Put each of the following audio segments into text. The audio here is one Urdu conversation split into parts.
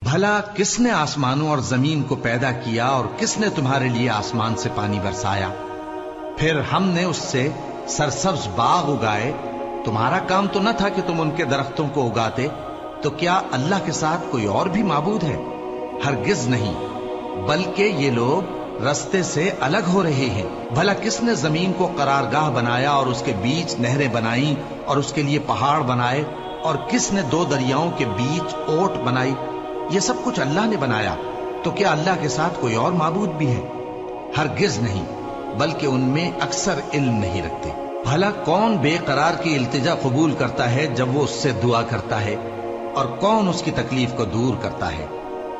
بھلا کس نے آسمانوں اور زمین کو پیدا کیا اور کس نے تمہارے لیے آسمان سے پانی برسایا؟ پھر ہم نے اس سے سرسبز باغ اگائے. تمہارا کام تو نہ تھا کہ تم ان کے درختوں کو اگاتے. تو کیا اللہ کے ساتھ کوئی اور بھی معبود ہے؟ ہرگز نہیں، بلکہ یہ لوگ رستے سے الگ ہو رہے ہیں. بھلا کس نے زمین کو قرارگاہ بنایا اور اس کے بیچ نہریں بنائیں اور اس کے لیے پہاڑ بنائے، اور کس نے دو دریاؤں کے بیچ اوٹ بنائی؟ یہ سب کچھ اللہ نے بنایا. تو کیا اللہ کے ساتھ کوئی اور معبود بھی ہے؟ ہرگز نہیں، بلکہ ان میں اکثر علم نہیں رکھتے. بھلا کون بے قرار کی التجا قبول کرتا ہے جب وہ اس سے دعا کرتا ہے، اور کون اس کی تکلیف کو دور کرتا ہے،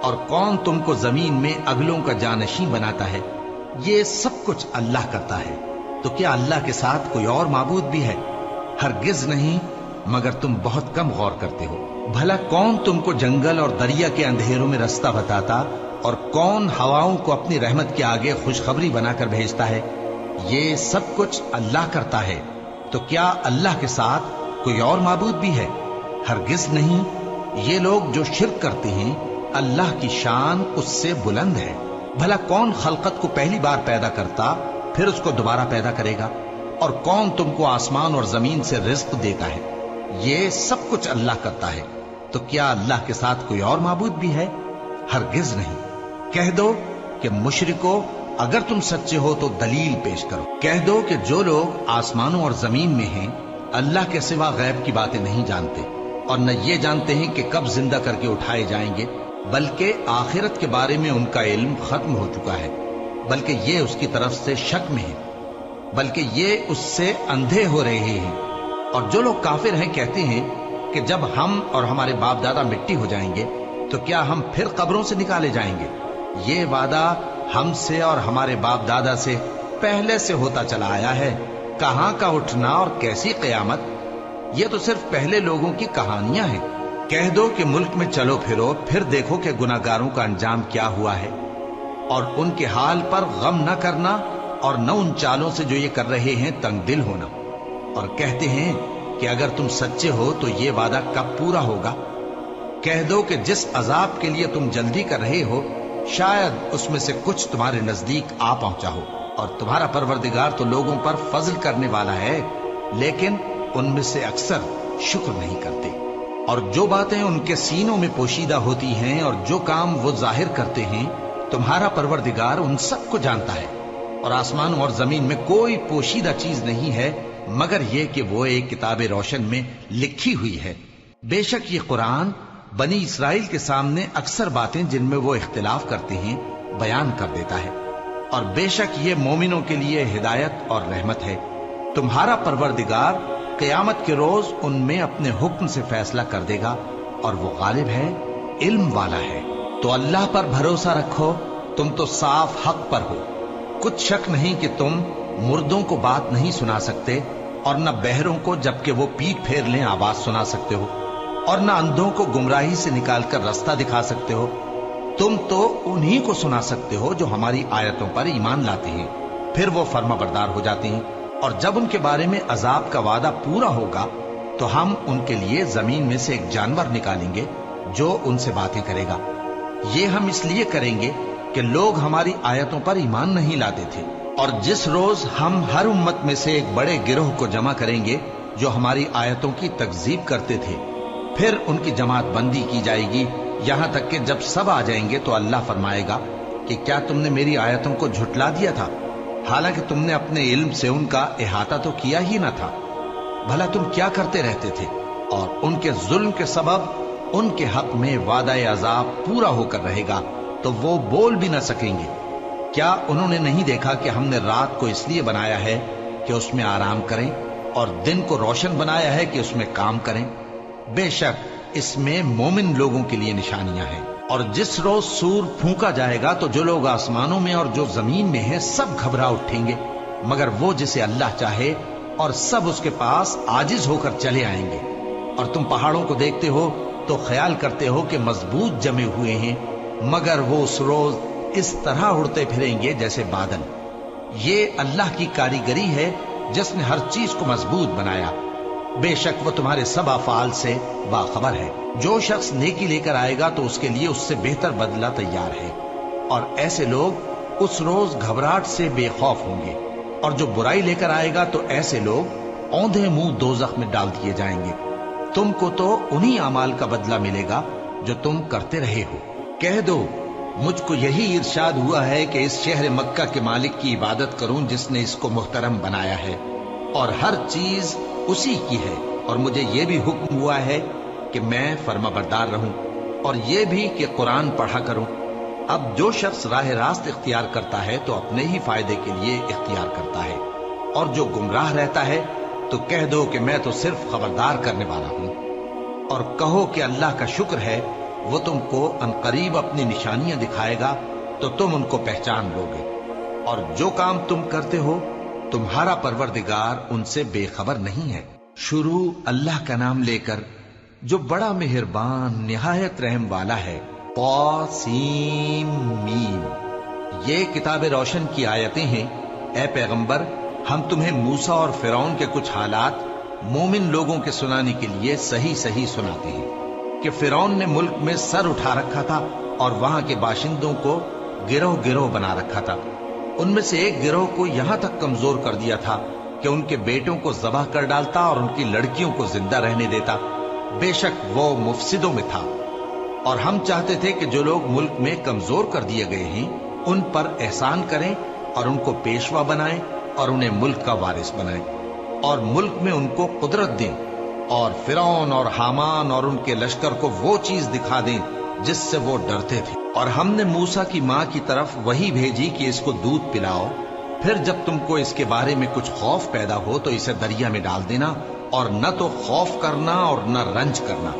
اور کون تم کو زمین میں اگلوں کا جانشین بناتا ہے؟ یہ سب کچھ اللہ کرتا ہے. تو کیا اللہ کے ساتھ کوئی اور معبود بھی ہے؟ ہرگز نہیں، مگر تم بہت کم غور کرتے ہو. بھلا کون تم کو جنگل اور دریا کے اندھیروں میں رستہ بتاتا، اور کون ہواؤں کو اپنی رحمت کے آگے خوشخبری بنا کر بھیجتا ہے؟ یہ سب کچھ اللہ کرتا ہے. تو کیا اللہ کے ساتھ کوئی اور معبود بھی ہے؟ ہرگز نہیں. یہ لوگ جو شرک کرتے ہیں، اللہ کی شان اس سے بلند ہے. بھلا کون خلقت کو پہلی بار پیدا کرتا پھر اس کو دوبارہ پیدا کرے گا؟ اور کون تم کو آسمان اور زمین سے رزق دیتا ہے؟ یہ سب کچھ اللہ کرتا ہے. تو کیا اللہ کے ساتھ کوئی اور معبود بھی ہے؟ ہرگز نہیں. کہہ دو کہ مشرکو، اگر تم سچے ہو تو دلیل پیش کرو. کہہ دو کہ جو لوگ آسمانوں اور زمین میں ہیں اللہ کے سوا غیب کی باتیں نہیں جانتے، اور نہ یہ جانتے ہیں کہ کب زندہ کر کے اٹھائے جائیں گے، بلکہ آخرت کے بارے میں ان کا علم ختم ہو چکا ہے، بلکہ یہ اس کی طرف سے شک میں ہے، بلکہ یہ اس سے اندھے ہو رہے ہیں. اور جو لوگ کافر ہیں کہتے ہیں کہ جب ہم اور ہمارے باپ دادا مٹی ہو جائیں گے تو کیا ہم پھر قبروں سے نکالے جائیں گے؟ یہ وعدہ ہم سے اور ہمارے باپ دادا سے پہلے سے ہوتا چلا آیا ہے. کہاں کا اٹھنا اور کیسی قیامت؟ یہ تو صرف پہلے لوگوں کی کہانیاں ہیں. کہہ دو کہ ملک میں چلو پھرو، پھر دیکھو کہ گناہگاروں کا انجام کیا ہوا ہے، اور ان کے حال پر غم نہ کرنا، اور نہ ان چالوں سے جو یہ کر رہے ہیں تنگ دل ہونا. اور کہتے ہیں کہ اگر تم سچے ہو تو یہ وعدہ کب پورا ہوگا؟ کہہ دو کہ جس عذاب کے لیے تم جلدی کر رہے ہو شاید اس میں سے کچھ تمہارے نزدیک آ پہنچا ہو، اور تمہارا پروردگار تو لوگوں پر فضل کرنے والا ہے، لیکن ان میں سے اکثر شکر نہیں کرتے. اور جو باتیں ان کے سینوں میں پوشیدہ ہوتی ہیں اور جو کام وہ ظاہر کرتے ہیں، تمہارا پروردگار ان سب کو جانتا ہے. اور آسمانوں اور زمین میں کوئی پوشیدہ چیز نہیں ہے مگر یہ کہ وہ ایک کتاب روشن میں لکھی ہوئی ہے. بے شک یہ قرآن بنی اسرائیل کے سامنے اکثر باتیں جن میں وہ اختلاف کرتے ہیں بیان کر دیتا ہے، اور بے شک یہ مومنوں کے لیے ہدایت اور رحمت ہے. تمہارا پروردگار قیامت کے روز ان میں اپنے حکم سے فیصلہ کر دے گا، اور وہ غالب ہے، علم والا ہے. تو اللہ پر بھروسہ رکھو، تم تو صاف حق پر ہو. کچھ شک نہیں کہ تم مردوں کو بات نہیں سنا سکتے، اور نہ بہروں کو جبکہ وہ پیٹ پھیر لیں آواز سنا سکتے ہو، اور نہ اندھوں کو گمراہی سے نکال کر رستہ دکھا سکتے ہو. تم تو انہی کو سنا سکتے ہو جو ہماری آیتوں پر ایمان لاتے ہیں، پھر وہ فرما بردار ہو جاتے ہیں. اور جب ان کے بارے میں عذاب کا وعدہ پورا ہوگا تو ہم ان کے لیے زمین میں سے ایک جانور نکالیں گے جو ان سے باتیں کرے گا. یہ ہم اس لیے کریں گے کہ لوگ ہماری آیتوں پر ایمان نہیں لاتے تھے. اور جس روز ہم ہر امت میں سے ایک بڑے گروہ کو جمع کریں گے جو ہماری آیتوں کی تکذیب کرتے تھے، پھر ان کی جماعت بندی کی جائے گی، یہاں تک کہ جب سب آ جائیں گے تو اللہ فرمائے گا کہ کیا تم نے میری آیتوں کو جھٹلا دیا تھا، حالانکہ تم نے اپنے علم سے ان کا احاطہ تو کیا ہی نہ تھا. بھلا تم کیا کرتے رہتے تھے؟ اور ان کے ظلم کے سبب ان کے حق میں وعدہ عذاب پورا ہو کر رہے گا تو وہ بول بھی نہ سکیں گے. کیا انہوں نے نہیں دیکھا کہ ہم نے رات کو اس لیے بنایا ہے کہ اس میں آرام کریں، اور دن کو روشن بنایا ہے کہ اس میں کام کریں؟ بے شک اس میں مومن لوگوں کے لیے نشانیاں ہیں. اور جس روز سور پھونکا جائے گا تو جو لوگ آسمانوں میں اور جو زمین میں ہیں سب گھبرا اٹھیں گے، مگر وہ جسے اللہ چاہے، اور سب اس کے پاس عاجز ہو کر چلے آئیں گے. اور تم پہاڑوں کو دیکھتے ہو تو خیال کرتے ہو کہ مضبوط جمے ہوئے ہیں، مگر وہ اس روز اس طرح اڑتے پھریں گے جیسے بادل. یہ اللہ کی کاریگری ہے جس نے ہر چیز کو مضبوط بنایا. بے شک وہ تمہارے سب افعال سے باخبر ہے۔ جو شخص نیکی لے کر آئے گا تو اس کے لیے اس سے بہتر بدلہ تیار ہے، اور ایسے لوگ اس روز گھبراہٹ سے بے خوف ہوں گے، اور جو برائی لے کر آئے گا تو ایسے لوگ اوندھے منہ دوزخ میں ڈال دیے جائیں گے۔ تم کو تو انہی اعمال کا بدلہ ملے گا جو تم کرتے رہے ہو۔ کہہ دو مجھ کو یہی ارشاد ہوا ہے کہ اس شہر مکہ کے مالک کی عبادت کروں جس نے اس کو محترم بنایا ہے، اور ہر چیز اسی کی ہے، اور مجھے یہ بھی حکم ہوا ہے کہ میں فرما بردار رہوں، اور یہ بھی کہ قرآن پڑھا کروں۔ اب جو شخص راہ راست اختیار کرتا ہے تو اپنے ہی فائدے کے لیے اختیار کرتا ہے، اور جو گمراہ رہتا ہے تو کہہ دو کہ میں تو صرف خبردار کرنے والا ہوں۔ اور کہو کہ اللہ کا شکر ہے وہ تم کو عنقریب اپنی نشانیاں دکھائے گا تو تم ان کو پہچان لو گے، اور جو کام تم کرتے ہو تمہارا پروردگار ان سے بے خبر نہیں ہے۔ شروع اللہ کا نام لے کر جو بڑا مہربان نہایت رحم والا ہے۔ طاسیم میم، یہ کتاب روشن کی آیتیں ہیں۔ اے پیغمبر، ہم تمہیں موسیٰ اور فرعون کے کچھ حالات مومن لوگوں کے سنانے کے لیے صحیح صحیح سناتے ہیں کہ فرعون نے ملک میں سر اٹھا رکھا تھا اور وہاں کے باشندوں کو گروہ گروہ بنا رکھا تھا۔ ان میں سے ایک گروہ کو یہاں تک کمزور کر دیا تھا کہ ان کے بیٹوں کو ذبح کر ڈالتا اور ان کی لڑکیوں کو زندہ رہنے دیتا۔ بے شک وہ مفسدوں میں تھا، اور ہم چاہتے تھے کہ جو لوگ ملک میں کمزور کر دیے گئے ہیں ان پر احسان کریں اور ان کو پیشوا بنائیں اور انہیں ملک کا وارث بنائیں، اور ملک میں ان کو قدرت دیں، اور فرعون اور حامان اور ان کے لشکر کو وہ چیز دکھا دیں جس سے وہ ڈرتے تھے۔ اور ہم نے موسیٰ کی ماں کی طرف وہی بھیجی کہ اس کو دودھ پلاؤ، پھر جب تم کو اس کے بارے میں کچھ خوف پیدا ہو تو اسے دریا میں ڈال دینا، اور نہ تو خوف کرنا اور نہ رنج کرنا،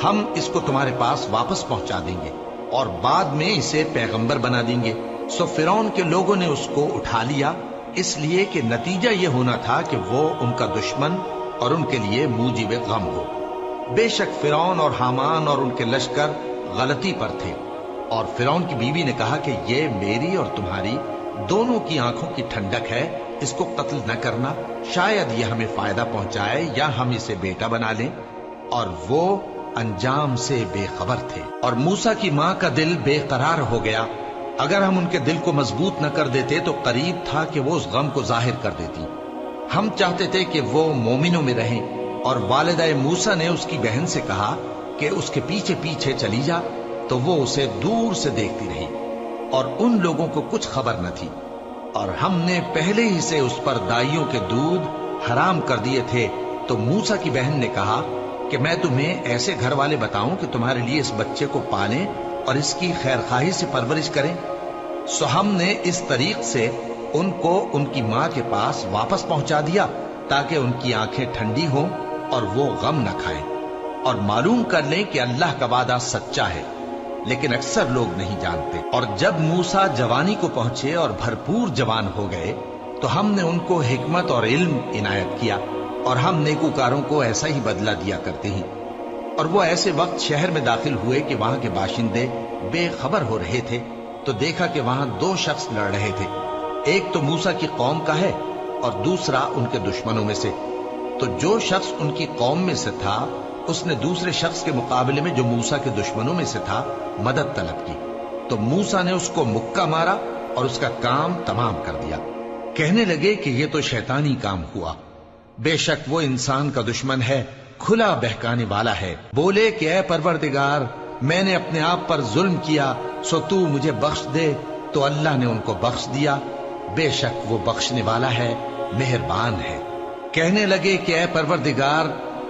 ہم اس کو تمہارے پاس واپس پہنچا دیں گے اور بعد میں اسے پیغمبر بنا دیں گے۔ سو فرعون کے لوگوں نے اس کو اٹھا لیا، اس لیے کہ نتیجہ یہ ہونا تھا کہ وہ ان کا دشمن اور ان کے لیے موجب غم ہو۔ بے شک فرعون اور حامان اور ان کے لشکر غلطی پر تھے، اور فرعون کی بیوی نے کہا کہ یہ میری اور تمہاری دونوں کی آنکھوں کی ٹھنڈک ہے، اس کو قتل نہ کرنا، شاید یہ ہمیں فائدہ پہنچائے یا ہم اسے بیٹا بنا لیں۔ اور وہ انجام سے بے خبر تھے۔ اور موسیٰ کی ماں کا دل بے قرار ہو گیا، اگر ہم ان کے دل کو مضبوط نہ کر دیتے تو قریب تھا کہ وہ اس غم کو ظاہر کر دیتی۔ ہم چاہتے تھے کہ وہ مومنوں میں رہیں، اور والدہ موسیٰ نے اس کی بہن سے کہا کہ اس کے پیچھے پیچھے چلی جا، تو وہ اسے دور سے دیکھتی رہی، اور ان لوگوں کو کچھ خبر نہ تھی۔ اور ہم نے پہلے ہی سے اس پر دائیوں کے دودھ حرام کر دیے تھے۔ تو موسیٰ کی بہن نے کہا کہ میں تمہیں ایسے گھر والے بتاؤں کہ تمہارے لیے اس بچے کو پالیں اور اس کی خیر خواہی سے پرورش کریں۔ سو ہم نے اس طریق سے ان کو ان کی ماں کے پاس واپس پہنچا دیا تاکہ ان کی آنکھیں ٹھنڈی ہوں اور وہ غم نہ کھائیں، اور معلوم کر لیں کہ اللہ کا وعدہ سچا ہے، لیکن اکثر لوگ نہیں جانتے۔ اور جب موسیٰ جوانی کو پہنچے اور بھرپور جوان ہو گئے تو ہم نے ان کو حکمت اور علم عنایت کیا، اور ہم نیکوکاروں کو ایسا ہی بدلہ دیا کرتے ہیں۔ اور وہ ایسے وقت شہر میں داخل ہوئے کہ وہاں کے باشندے بے خبر ہو رہے تھے، تو دیکھا کہ وہاں دو شخص لڑ رہے تھے، ایک تو موسیٰ کی قوم کا ہے اور دوسرا ان کے دشمنوں میں سے۔ تو جو شخص ان کی قوم میں سے تھا اس نے دوسرے شخص کے مقابلے میں جو موسیٰ کے دشمنوں میں سے تھا مدد طلب کی، تو موسیٰ نے اس کو مکہ مارا اور اس کا کام تمام کر دیا۔ کہنے لگے کہ یہ تو شیطانی کام ہوا، بے شک وہ انسان کا دشمن ہے، کھلا بہکانے والا ہے۔ بولے کہ اے پروردگار، میں نے اپنے آپ پر ظلم کیا، سو تو مجھے بخش دے، تو اللہ نے ان کو بخش دیا، بے شک وہ بخشنے والا ہے، مہربان ہے۔ کہنے لگے کہ اے پروردگار،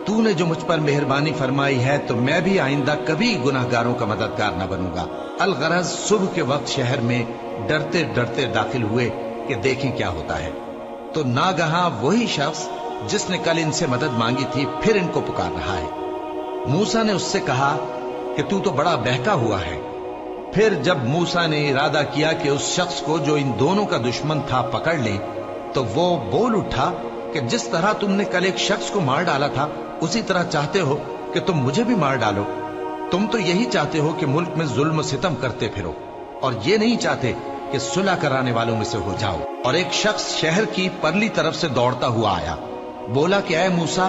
تو نے جو مجھ پر مہربانی فرمائی ہے تو میں بھی آئندہ کبھی گناہگاروں کا مددگار نہ بنوں گا۔ الغرض صبح کے وقت شہر میں ڈرتے ڈرتے داخل ہوئے کہ دیکھیں کیا ہوتا ہے، تو ناگہاں وہی شخص جس نے کل ان سے مدد مانگی تھی پھر ان کو پکار رہا ہے۔ موسیٰ نے اس سے کہا کہ تو بڑا بہکا ہوا ہے۔ پھر جب موسیٰ نے ارادہ کیا کہ اس شخص کو جو ان دونوں کا دشمن تھا پکڑ لیں، تو وہ بول اٹھا کہ جس طرح تم نے کل ایک شخص کو مار ڈالا تھا اسی طرح چاہتے ہو کہ تم مجھے بھی مار ڈالو۔ تم تو یہی چاہتے ہو کہ ملک میں ظلم و ستم کرتے پھرو، اور یہ نہیں چاہتے کہ صلح کرانے والوں میں سے ہو جاؤ۔ اور ایک شخص شہر کی پرلی طرف سے دوڑتا ہوا آیا، بولا کہ اے موسیٰ،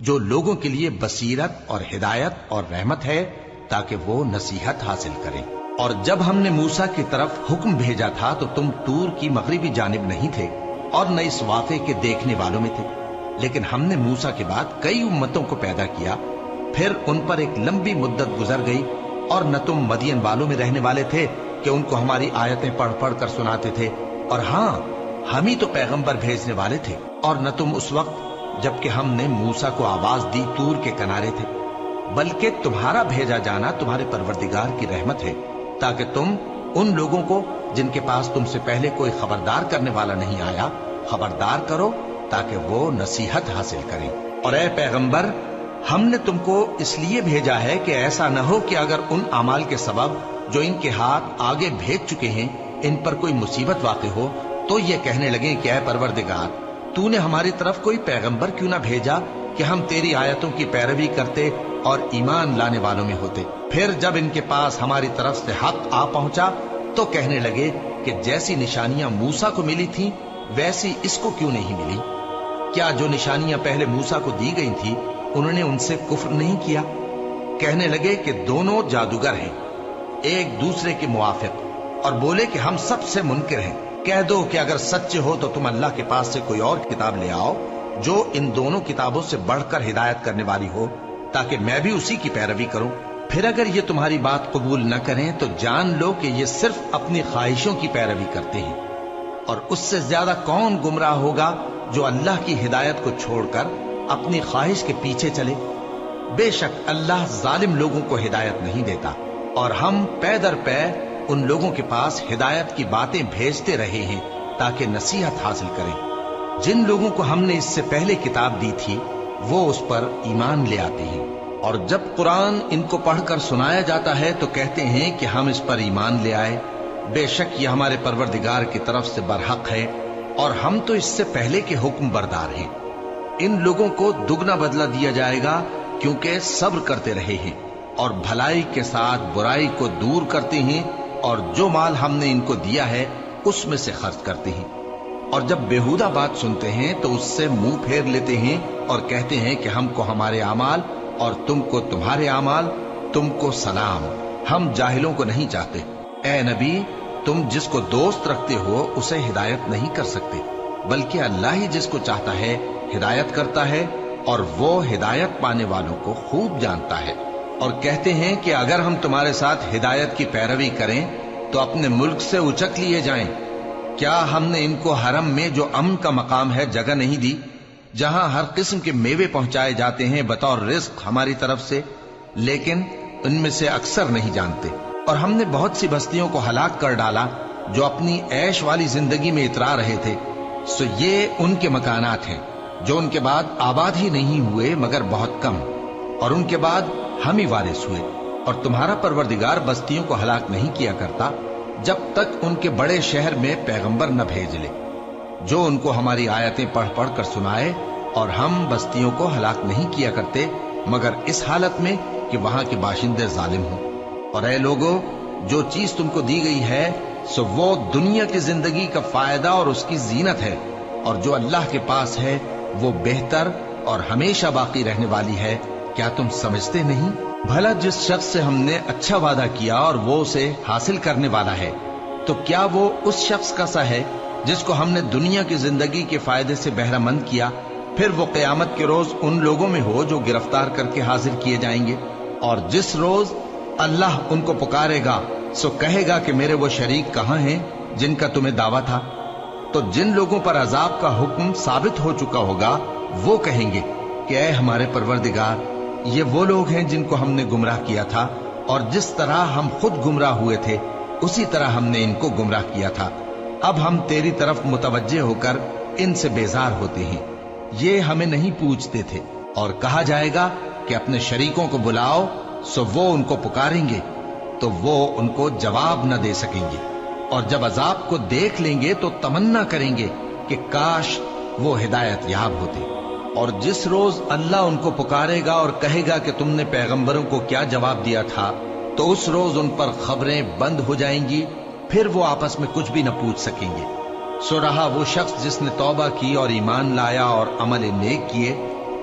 جو لوگوں کے لیے بصیرت اور ہدایت اور رحمت ہے تاکہ وہ نصیحت حاصل کریں۔ اور جب ہم نے موسیٰ کی طرف حکم بھیجا تھا تو تم طور کی مغربی جانب نہیں تھے اور نہ اس واقعے کے دیکھنے والوں میں تھے، لیکن ہم نے موسیٰ کے بعد کئی امتوں کو پیدا کیا، پھر ان پر ایک لمبی مدت گزر گئی، اور نہ تم مدین والوں میں رہنے والے تھے کہ ان کو ہماری آیتیں پڑھ پڑھ کر سناتے تھے، اور ہاں ہم ہی تو پیغمبر بھیجنے والے تھے، اور نہ تم اس وقت جبکہ ہم نے موسیٰ کو آواز دی طور کے کنارے تھے، بلکہ تمہارا بھیجا جانا تمہارے پروردگار کی رحمت ہے تاکہ تم ان لوگوں کو جن کے پاس تم سے پہلے کوئی خبردار کرنے والا نہیں آیا خبردار کرو تاکہ وہ نصیحت حاصل کریں۔ اور اے پیغمبر، ہم نے تم کو اس لیے بھیجا ہے کہ ایسا نہ ہو کہ اگر ان اعمال کے سبب جو ان کے ہاتھ آگے بھیج چکے ہیں ان پر کوئی مصیبت واقع ہو تو یہ کہنے لگیں کہ اے پروردگار، تو نے ہماری طرف کوئی پیغمبر کیوں نہ بھیجا کہ ہم تیری آیتوں کی پیروی کرتے اور ایمان لانے والوں میں ہوتے۔ پھر جب ان کے پاس ہماری طرف سے حق آ پہنچا تو کہنے لگے کہ جیسی نشانیاں موسیٰ کو ملی تھیں ویسی اس کو کیوں نہیں ملی؟ کیا جو نشانیاں پہلے موسیٰ کو دی گئی تھی انہوں نے ان سے کفر نہیں کیا؟ کہنے لگے کہ دونوں جادوگر ہیں ایک دوسرے کے موافق، اور بولے کہ ہم سب سے منکر ہیں۔ کہہ دو کہ اگر سچے ہو تو تم اللہ کے پاس سے کوئی اور کتاب لے آؤ جو ان دونوں کتابوں سے بڑھ کر ہدایت کرنے والی ہو تاکہ میں بھی اسی کی پیروی کروں۔ پھر اگر یہ تمہاری بات قبول نہ کریں تو جان لو کہ یہ صرف اپنی خواہشوں کی پیروی کرتے ہیں، اور اس سے زیادہ کون گمراہ ہوگا جو اللہ کی ہدایت کو چھوڑ کر اپنی خواہش کے پیچھے چلے۔ بے شک اللہ ظالم لوگوں کو ہدایت نہیں دیتا، اور ہم پے در پے ان لوگوں کے پاس ہدایت کی باتیں بھیجتے رہے ہیں تاکہ نصیحت حاصل کریں۔ جن لوگوں کو ہم نے اس سے پہلے کتاب دی تھی وہ اس پر ایمان لے آتے ہیں، اور جب قرآن ان کو پڑھ کر سنایا جاتا ہے تو کہتے ہیں کہ ہم اس پر ایمان لے آئے، بے شک یہ ہمارے پروردگار کی طرف سے برحق ہے، اور ہم تو اس سے پہلے کے حکم بردار ہیں۔ ان لوگوں کو دگنا بدلہ دیا جائے گا کیونکہ صبر کرتے رہے ہیں اور بھلائی کے ساتھ برائی کو دور کرتے ہیں، اور جو مال ہم نے ان کو دیا ہے اس میں سے خرچ کرتے ہیں، اور جب بیہودہ بات سنتے ہیں تو اس سے منہ پھیر لیتے ہیں اور کہتے ہیں کہ ہم کو ہمارے اعمال اور تم کو تمہارے اعمال، تم کو سلام، ہم جاہلوں کو نہیں چاہتے۔ اے نبی، تم جس کو دوست رکھتے ہو اسے ہدایت نہیں کر سکتے، بلکہ اللہ ہی جس کو چاہتا ہے ہدایت کرتا ہے، اور وہ ہدایت پانے والوں کو خوب جانتا ہے۔ اور کہتے ہیں کہ اگر ہم تمہارے ساتھ ہدایت کی پیروی کریں تو اپنے ملک سے اچک لیے جائیں۔ کیا ہم نے ان کو حرم میں جو امن کا مقام ہے جگہ نہیں دی، جہاں ہر قسم کے میوے پہنچائے جاتے ہیں بطور رزق ہماری طرف سے؟ لیکن ان میں سے اکثر نہیں جانتے۔ اور ہم نے بہت سی بستیوں کو ہلاک کر ڈالا جو اپنی عیش والی زندگی میں اترا رہے تھے، سو یہ ان کے مکانات ہیں جو ان کے بعد آباد ہی نہیں ہوئے مگر بہت کم، اور ان کے بعد ہم ہی وارث ہوئے۔ اور تمہارا پروردگار بستیوں کو ہلاک نہیں کیا کرتا جب تک ان کے بڑے شہر میں پیغمبر نہ بھیج لے جو ان کو ہماری آیتیں پڑھ پڑھ کر سنائے، اور ہم بستیوں کو ہلاک نہیں کیا کرتے مگر اس حالت میں کہ وہاں کے باشندے ظالم ہوں۔ اور اے لوگو، جو چیز تم کو دی گئی ہے سو وہ دنیا کی زندگی کا فائدہ اور اس کی زینت ہے، اور جو اللہ کے پاس ہے وہ بہتر اور ہمیشہ باقی رہنے والی ہے۔ کیا تم سمجھتے نہیں؟ بھلا جس شخص سے ہم نے اچھا وعدہ کیا اور وہ اسے حاصل کرنے والا ہے تو کیا وہ اس شخص کا سا ہے جس کو ہم نے دنیا کی زندگی کے فائدے سے بہرہ مند کیا، پھر وہ قیامت کے روز ان لوگوں میں ہو جو گرفتار کر کے حاضر کیے جائیں گے؟ اور جس روز اللہ ان کو پکارے گا سو کہے گا کہ میرے وہ شریک کہاں ہیں جن کا تمہیں دعویٰ تھا؟ تو جن لوگوں پر عذاب کا حکم ثابت ہو چکا ہوگا وہ کہیں گے کہ اے ہمارے پروردگار، یہ وہ لوگ ہیں جن کو ہم نے گمراہ کیا تھا، اور جس طرح ہم خود گمراہ ہوئے تھے اسی طرح ہم نے ان کو گمراہ کیا تھا۔ اب ہم تیری طرف متوجہ ہو کر ان سے بیزار ہوتے ہیں، یہ ہمیں نہیں پوچھتے تھے۔ اور کہا جائے گا کہ اپنے شریکوں کو بلاؤ، سو وہ ان کو پکاریں گے تو وہ ان کو جواب نہ دے سکیں گے، اور جب عذاب کو دیکھ لیں گے تو تمنا کریں گے کہ کاش وہ ہدایت یاب ہوتے۔ اور جس روز اللہ ان کو پکارے گا اور کہے گا کہ تم نے پیغمبروں کو کیا جواب دیا تھا، تو اس روز ان پر خبریں بند ہو جائیں گی، پھر وہ آپس میں کچھ بھی نہ پوچھ سکیں گے۔ سو رہا وہ شخص جس نے توبہ کی اور ایمان لایا اور عمل نیک کیے،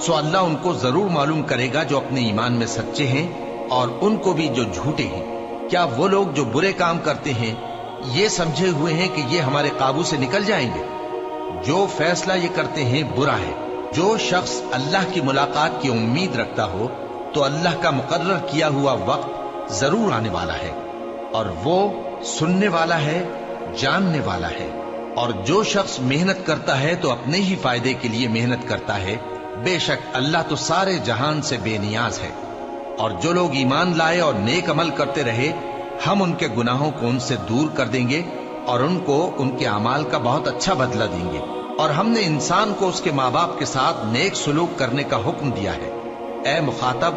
سو اللہ ان کو ضرور معلوم کرے گا جو اپنے ایمان میں سچے ہیں اور ان کو بھی جو جھوٹے ہیں۔ کیا وہ لوگ جو برے کام کرتے ہیں یہ سمجھے ہوئے ہیں کہ یہ ہمارے قابو سے نکل جائیں گے؟ جو فیصلہ یہ کرتے ہیں برا ہے۔ جو شخص اللہ کی ملاقات کی امید رکھتا ہو تو اللہ کا مقرر کیا ہوا وقت ضرور آنے والا ہے، اور وہ سننے والا ہے، جاننے والا ہے۔ اور جو شخص محنت کرتا ہے تو اپنے ہی فائدے کے لیے محنت کرتا ہے، بے شک اللہ تو سارے جہان سے بے نیاز ہے۔ اور جو لوگ ایمان لائے اور نیک عمل کرتے رہے، ہم ان کے گناہوں کو ان سے دور کر دیں گے اور ان کو ان کے اعمال کا بہت اچھا بدلہ دیں گے۔ اور ہم نے انسان کو اس کے ماں باپ کے ساتھ نیک سلوک کرنے کا حکم دیا ہے۔ اے مخاطب،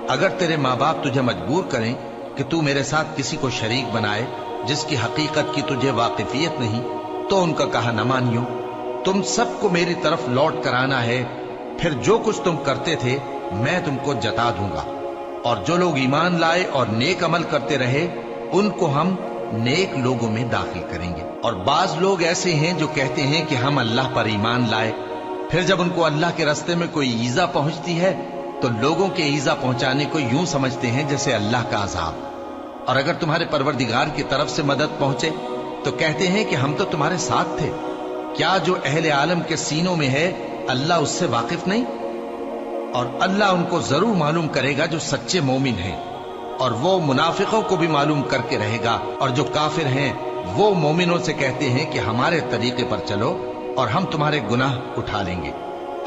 اگر تیرے ماں باپ تجھے مجبور کریں کہ تو میرے ساتھ کسی کو شریک بنائے جس کی حقیقت کی تجھے واقفیت نہیں، تو ان کا کہا نہ مانیو۔ تم سب کو میری طرف لوٹ کر آنا ہے، پھر جو کچھ تم کرتے تھے میں تم کو جتا دوں گا۔ اور جو لوگ ایمان لائے اور نیک عمل کرتے رہے ان کو ہم نیک لوگوں میں داخل کریں گے۔ اور بعض لوگ ایسے ہیں جو کہتے ہیں کہ ہم اللہ پر ایمان لائے، پھر جب ان کو اللہ کے راستے میں کوئی ایذا پہنچتی ہے تو لوگوں کے ایذا پہنچانے کو یوں سمجھتے ہیں جیسے اللہ کا عذاب۔ اور اگر تمہارے پروردگار کی طرف سے مدد پہنچے تو کہتے ہیں کہ ہم تو تمہارے ساتھ تھے۔ کیا جو اہل عالم کے سینوں میں ہے اللہ اس سے واقف نہیں؟ اور اللہ ان کو ضرور معلوم کرے گا جو سچے مومن ہیں، اور وہ منافقوں کو بھی معلوم کر کے رہے گا۔ اور جو کافر ہیں وہ مومنوں سے کہتے ہیں کہ ہمارے طریقے پر چلو اور ہم تمہارے گناہ اٹھا لیں گے،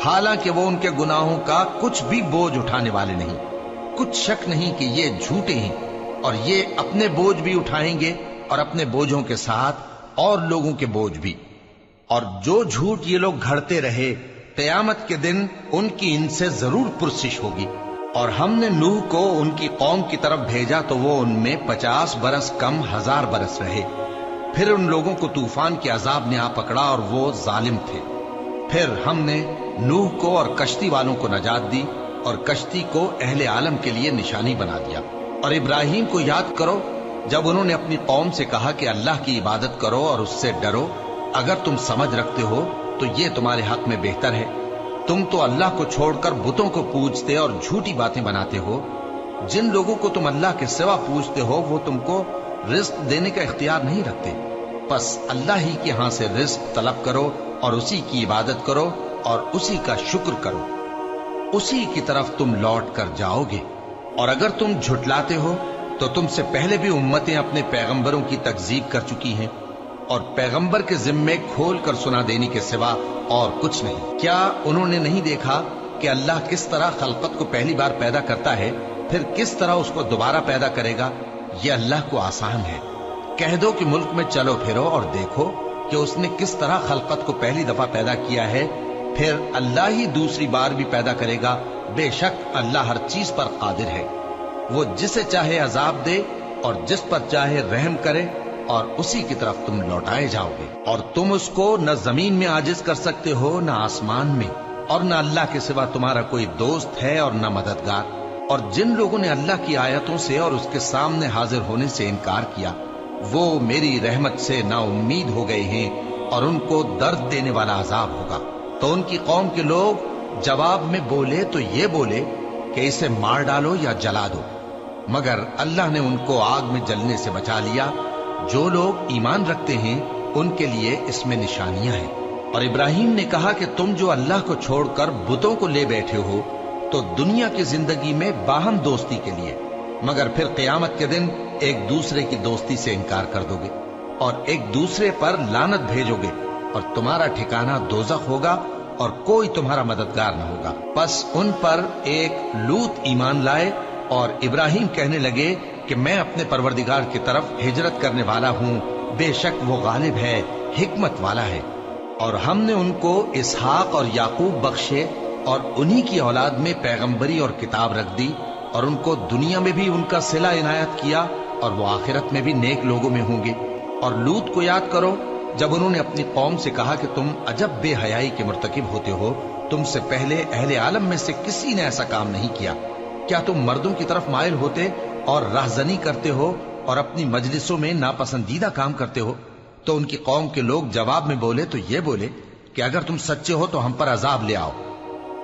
حالانکہ وہ ان کے گناہوں کا کچھ بھی بوجھ اٹھانے والے نہیں۔ کچھ شک نہیں کہ یہ جھوٹے ہیں، اور یہ اپنے بوجھ بھی اٹھائیں گے اور اپنے بوجھوں کے ساتھ اور لوگوں کے بوجھ بھی۔ اور جو جھوٹ یہ لوگ گھڑتے رہے، قیامت کے دن ان کی ان سے ضرور پرسش ہوگی۔ اور ہم نے نوح کو ان کی قوم کی طرف بھیجا تو وہ ان میں 50 برس کم 1000 برس رہے۔ پھر ان لوگوں کو طوفان کے عذاب نے آ پکڑا اور وہ ظالم تھے۔ پھر ہم نے نوح کو اور کشتی والوں کو نجات دی اور کشتی کو اہل عالم کے لیے نشانی بنا دیا۔ اور ابراہیم کو یاد کرو جب انہوں نے اپنی قوم سے کہا کہ اللہ کی عبادت کرو اور اس سے ڈرو، اگر تم سمجھ رکھتے ہو تو یہ تمہارے حق میں بہتر ہے۔ تم تو اللہ کو چھوڑ کر بتوں کو پوجتے اور جھوٹی باتیں بناتے ہو۔ جن لوگوں کو تم اللہ کے سوا پوجتے ہو وہ تم کو رزق دینے کا اختیار نہیں رکھتے، پس اللہ ہی کے ہاں سے رزق طلب کرو اور اسی کی عبادت کرو اور اسی کا شکر کرو، اسی کی طرف تم لوٹ کر جاؤ گے۔ اور اگر تم جھٹلاتے ہو تو تم سے پہلے بھی امتیں اپنے پیغمبروں کی تکذیب کر چکی ہیں، اور پیغمبر کے ذمے کھول کر سنا دینے کے سوا اور کچھ نہیں۔ کیا انہوں نے نہیں دیکھا کہ اللہ کس طرح خلقت کو پہلی بار پیدا کرتا ہے، پھر کس طرح اس کو دوبارہ پیدا کرے گا؟ یہ اللہ کو آسان ہے۔ کہہ دو کہ ملک میں چلو پھرو اور دیکھو کہ اس نے کس طرح خلقت کو پہلی دفعہ پیدا کیا ہے، پھر اللہ ہی دوسری بار بھی پیدا کرے گا۔ بے شک اللہ ہر چیز پر قادر ہے۔ وہ جسے چاہے عذاب دے اور جس پر چاہے رحم کرے، اور اسی کی طرف تم لوٹائے جاؤ گے۔ اور تم اس کو نہ زمین میں عاجز کر سکتے ہو نہ آسمان میں، اور نہ اللہ کے سوا تمہارا کوئی دوست ہے اور نہ مددگار۔ اور جن لوگوں نے اللہ کی آیتوں سے اور اس کے سامنے حاضر ہونے سے انکار کیا، وہ میری رحمت سے نا امید ہو گئے ہیں اور ان کو درد دینے والا عذاب ہوگا۔ تو ان کی قوم کے لوگ جواب میں بولے تو یہ بولے کہ اسے مار ڈالو یا جلا دو، مگر اللہ نے ان کو آگ میں جلنے سے بچا لیا۔ جو لوگ ایمان رکھتے ہیں ان کے لیے اس میں نشانیاں ہیں۔ اور ابراہیم نے کہا کہ تم جو اللہ کو چھوڑ کر بتوں کو لے بیٹھے ہو تو دنیا کی زندگی میں باہم دوستی کے لیے، مگر پھر قیامت کے دن ایک دوسرے کی دوستی سے انکار کر دو گے اور ایک دوسرے پر لعنت بھیجو گے، اور تمہارا ٹھکانہ دوزخ ہوگا اور کوئی تمہارا مددگار نہ ہوگا۔ پس ان پر ایک لوط ایمان لائے، اور ابراہیم کہنے لگے کہ میں اپنے پروردگار کی طرف ہجرت کرنے والا ہوں، بے شک وہ غالب ہے، حکمت والا ہے۔ اور ہم نے ان کو اسحاق اور یعقوب بخشے اور انہی کی اولاد میں پیغمبری اور کتاب رکھ دی، اور ان کو دنیا میں بھی ان کا صلہ عنایت کیا، اور وہ آخرت میں بھی نیک لوگوں میں ہوں گے۔ اور لوط کو یاد کرو جب انہوں نے اپنی قوم سے کہا کہ تم عجب بے حیائی کے مرتکب ہوتے ہو، تم سے پہلے اہل عالم میں سے کسی نے ایسا کام نہیں کیا۔ کیا تم مردوں کی طرف مائل ہوتے اور رہزنی کرتے ہو اور اپنی مجلسوں میں ناپسندیدہ کام کرتے ہو؟ تو ان کی قوم کے لوگ جواب میں بولے تو یہ بولے کہ اگر تم سچے ہو تو ہم پر عذاب لے آؤ،